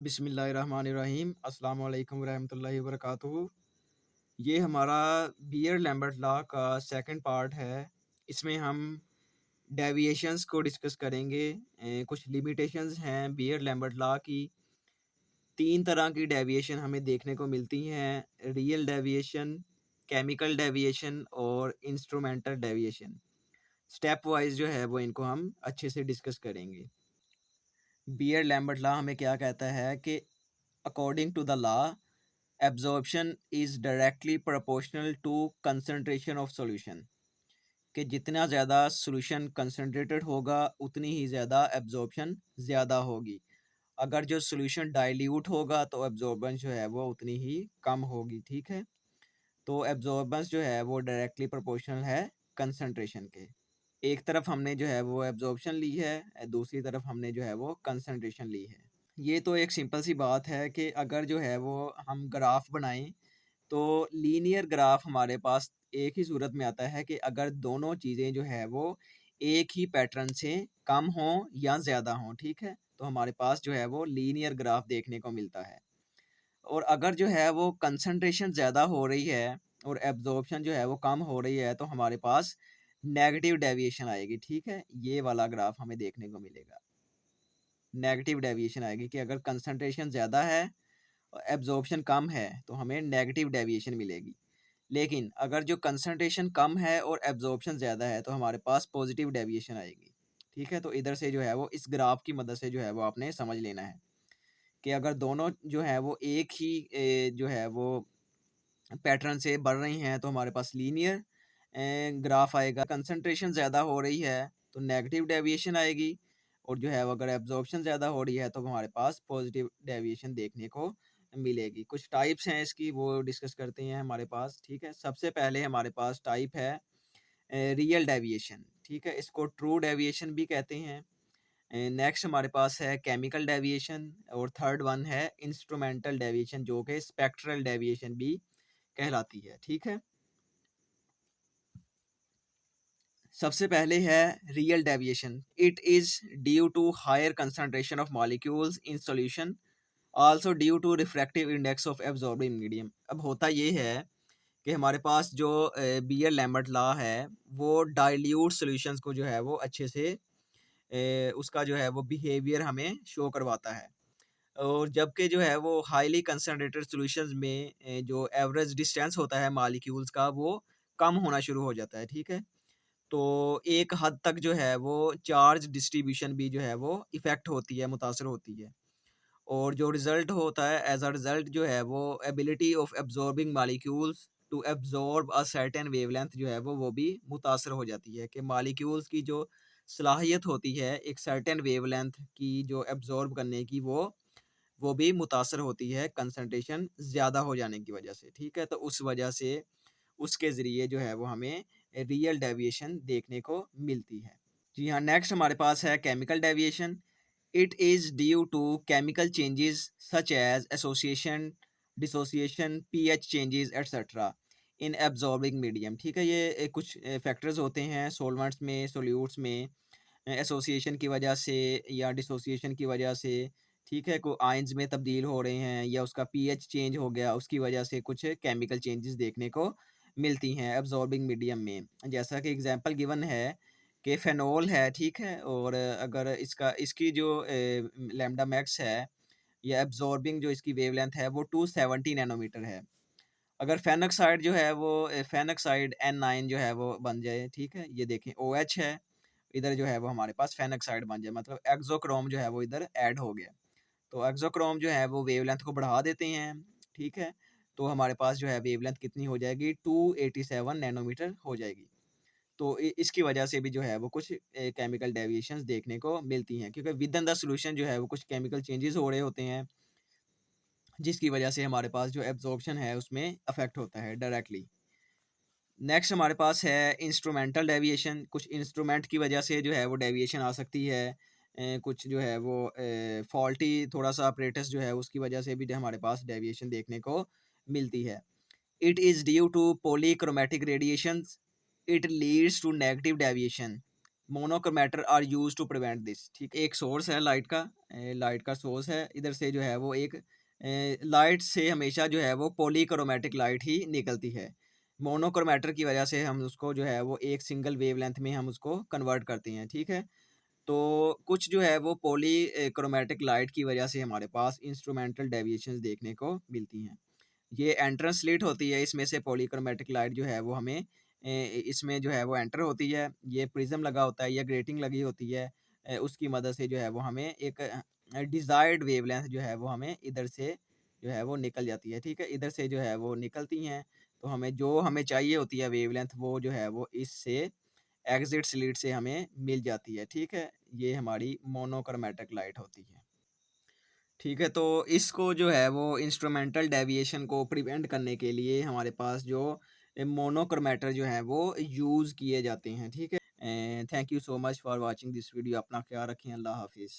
बिस्मिल्लाहिर्रहमानिर्रहीम अस्सलाम वालेकुम रहमतुल्लाहि व बरकातुहू। ये हमारा बियर लैम्बर्ट लॉ का सेकंड पार्ट है। इसमें हम डेविएशंस को डिस्कस करेंगे। कुछ लिमिटेशंस हैं बियर लैम्बर्ट लॉ की। 3 तरह की डेविएशन हमें देखने को मिलती हैं, रियल डेविएशन, केमिकल डेविएशन और इंस्ट्रूमेंटल डेविएशन। स्टेप वाइज़ जो है वो इनको हम अच्छे से डिस्कस करेंगे। बियर लैम्बर्ट लॉ हमें क्या कहता है कि according to the law absorption is directly proportional to concentration of solution, कि जितना ज़्यादा सॉल्यूशन कंसंट्रेटेड होगा उतनी ही ज़्यादा एब्जॉर्प्शन ज़्यादा होगी। अगर जो सॉल्यूशन डाइल्यूट होगा तो एब्जॉर्बेंस जो है वो उतनी ही कम होगी। ठीक है, तो एब्जॉर्बेंस जो है वो डायरेक्टली प्रोपोर्शनल है कंसंट्रेशन के। एक तरफ हमने जो है वो एब्जॉर्प्शन ली है, दूसरी तरफ हमने जो है वो कंसंट्रेशन ली है। ये तो एक सिंपल सी बात है कि अगर जो है वो हम ग्राफ बनाएं तो लीनियर ग्राफ हमारे पास एक ही सूरत में आता है कि अगर दोनों चीज़ें जो है वो एक ही पैटर्न से कम हों या ज़्यादा हों। ठीक है, तो हमारे पास जो है वो लीनियर ग्राफ देखने को मिलता है। और अगर जो है वो कंसंट्रेशन ज़्यादा हो रही है और एब्जॉर्प्शन जो है वो कम हो रही है तो हमारे पास नेगेटिव डेविएशन आएगी। ठीक है, ये वाला ग्राफ हमें देखने को मिलेगा। नेगेटिव डेविएशन आएगी कि अगर कंसंट्रेशन ज़्यादा है और एब्जॉर्प्शन कम है तो हमें नेगेटिव डेविएशन मिलेगी। लेकिन अगर जो कंसंट्रेशन कम है और एब्जॉर्प्शन ज़्यादा है तो हमारे पास पॉजिटिव डेविएशन आएगी। ठीक है, तो इधर से जो है वो इस ग्राफ की मदद से जो है वो आपने समझ लेना है कि अगर दोनों जो है वो एक ही जो है वो पैटर्न से बढ़ रही हैं तो हमारे पास लीनियर ग्राफ आएगा। कंसंट्रेशन ज़्यादा हो रही है तो नेगेटिव डेविएशन आएगी, और जो है वो अगर एब्जॉर्प्शन ज़्यादा हो रही है तो हमारे पास पॉजिटिव डेविएशन देखने को मिलेगी। कुछ टाइप्स हैं इसकी, वो डिस्कस करते हैं हमारे पास। ठीक है, सबसे पहले हमारे पास टाइप है रियल डेविएशन। ठीक है, इसको ट्रू डेविएशन भी कहते हैं। नेक्स्ट हमारे पास है केमिकल डेविएशन, और थर्ड वन है इंस्ट्रूमेंटल डेविएशन जो कि स्पेक्ट्रल डेविएशन भी कहलाती है। ठीक है, सबसे पहले है real deviation. It is due to higher concentration of molecules in solution, also due to refractive index of absorbing medium. अब होता ये है कि हमारे पास जो बियर लैम्बर्ट लॉ है वो डाइल्यूट सॉल्यूशंस को जो है वो अच्छे से उसका जो है वो बिहेवियर हमें शो करवाता है। और जबकि जो है वो हाईली कंसंट्रेटेड सॉल्यूशंस में जो एवरेज डिस्टेंस होता है मॉलिक्यूल्स का वो कम होना शुरू हो जाता है। ठीक है, तो एक हद तक जो है वो चार्ज डिस्ट्रीब्यूशन भी जो है वो इफ़ेक्ट होती है, मुतासर होती है। और जो रिज़ल्ट होता है एज़ अ रिज़ल्ट जो है वो ability of absorbing molecules to absorb a certain wavelength जो है वो भी मुतासर हो जाती है कि मॉलिक्यूल्स की जो सलाहियत होती है एक सर्टेन वेवलेंथ की जो एब्ज़ॉर्ब करने की वो भी मुतासर होती है कंसंट्रेशन ज़्यादा हो जाने की वजह से। ठीक है, तो उस वजह से उसके ज़रिए जो है वो हमें रियल डेविएशन देखने को मिलती है। जी हाँ, नेक्स्ट हमारे पास है chemical deviation. It is due to chemical changes such as association, dissociation, pH changes etcetera in absorbing medium. ठीक है, ये कुछ फैक्टर्स होते हैं सॉल्वेंट्स में, सॉल्यूट्स में, एसोसिएशन की वजह से या डिसोसिएशन की वजह से। ठीक है, को आयंस में तब्दील हो रहे हैं या उसका पीएच चेंज हो गया, उसकी वजह से कुछ केमिकल चेंजेस देखने को मिलती हैं एब्जॉर्बिंग मीडियम में। जैसा कि एग्जांपल गिवन है कि फेनॉल है। ठीक है, और अगर इसकी जो लैम्डा मैक्स है या एब्जॉर्बिंग जो इसकी वेवलेंथ है वो 270 नैनोमीटर है। अगर फेनॉक्साइड जो है वो फेनॉक्साइड N9 जो है वो बन जाए। ठीक है, ये देखें OH है, इधर जो है वो हमारे पास फेनॉक्साइड बन जाए, मतलब एक्सोक्रोम जो है वो इधर ऐड हो गया। तो एक्सोक्रोम जो है वो वेवलेंथ को बढ़ा देते हैं। ठीक है, तो हमारे पास जो है वेवलेंथ कितनी हो जाएगी, 287 नैनोमीटर हो जाएगी। तो इसकी वजह से भी जो है वो कुछ केमिकल डेविएशंस देखने को मिलती हैं, क्योंकि विद इन द सॉल्यूशन जो है वो कुछ केमिकल चेंजेस हो रहे होते हैं जिसकी वजह से हमारे पास जो एब्जॉर्प्शन है उसमें अफेक्ट होता है डायरेक्टली। नेक्स्ट हमारे पास है इंस्ट्रूमेंटल डेविएशन। कुछ इंस्ट्रूमेंट की वजह से जो है वो डेविएशन आ सकती है। कुछ जो है वो फॉल्टी थोड़ा सा अपरेटस जो है उसकी वजह से भी हमारे पास डेविएशन देखने को मिलती है। It is due to polychromatic radiations, it leads to negative deviation monochromator are used to prevent this. ठीक, एक सोर्स है लाइट का सोर्स है, इधर से जो है वो एक लाइट से हमेशा जो है वो पॉलीक्रोमैटिक लाइट ही निकलती है। मोनोक्रोमैटर की वजह से हम उसको जो है वो एक सिंगल वेवलेंथ में हम उसको कन्वर्ट करते हैं, ठीक है? तो कुछ जो है वो क्रोमैटिक लाइट की वजह से हमारे पास इंस्ट्रूमेंटल डेविएशंस देखने को मिलती हैं। ये एंट्रेंस स्लिट होती है, इसमें से पॉलीक्रोमैटिक लाइट जो है वो हमें इसमें जो है वो एंटर होती है। ये प्रिज्म लगा होता है या ग्रेटिंग लगी होती है, उसकी मदद से जो है वो हमें एक डिज़ायर्ड वेवलेंथ जो है वो हमें इधर से जो है वो निकल जाती है, ठीक है? इधर से जो है वो निकलती हैं, तो हमें चाहिए होती है वेवलेंथ, वो जो है वो इससे एग्ज़िट स्लिट से हमें मिल जाती है, ठीक है? ये हमारी मोनोक्रोमैटिक लाइट होती है। ठीक है, तो इसको जो है वो इंस्ट्रूमेंटल डेविएशन को प्रिवेंट करने के लिए हमारे पास जो मोनोक्रोमैटर जो है वो यूज़ किए जाते हैं, ठीक है? Thank you so much for watching this video. अपना ख्याल रखें। अल्लाह हाफ़िज़।